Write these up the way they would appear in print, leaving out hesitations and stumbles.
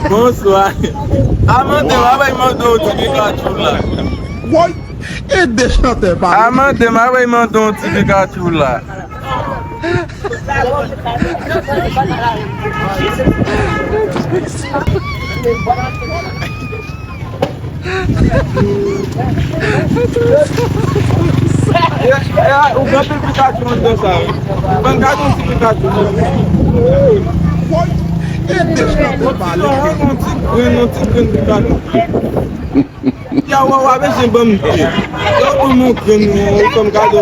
Bonsoir. Amante, vai mandar outro Pikachu lá. What? E deixa até para. Amante, vai mandar outro Pikachu lá. O gato é Pikachu não dançava. O bancado não se Pikachu. What? E deixa até para. Não te Pikachu. E a Wawa vai ser bom. Eu não quero como gado.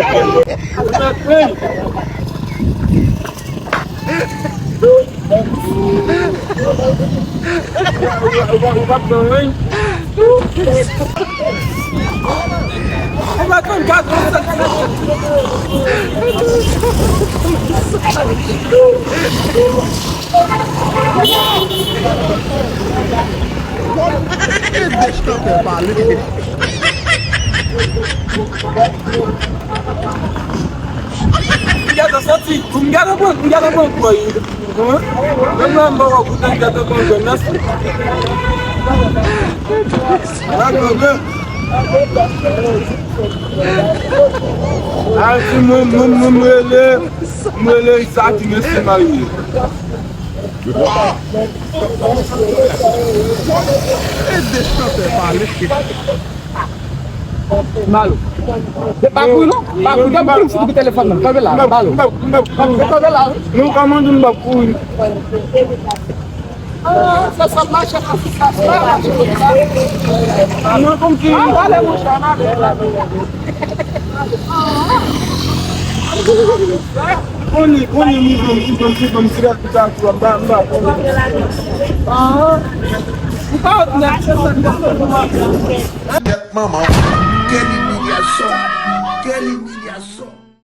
E deixa até para. Ngada sati, ngada bon ko yi. Ngada mbawa ku tan ngada bon ko nas. Asi mwele sati nesi mari. E deixa até para. Malu. Baku no? Baku dia belum sedikit telepon no. Kau bela, malu. Kau bela. Nunca mando um bacu. Sasa maisha kabisa. Não como que. Wale mshana. Koni mimi msira Pikachu mbamba. Maman, quelle humiliation! Quelle humiliation!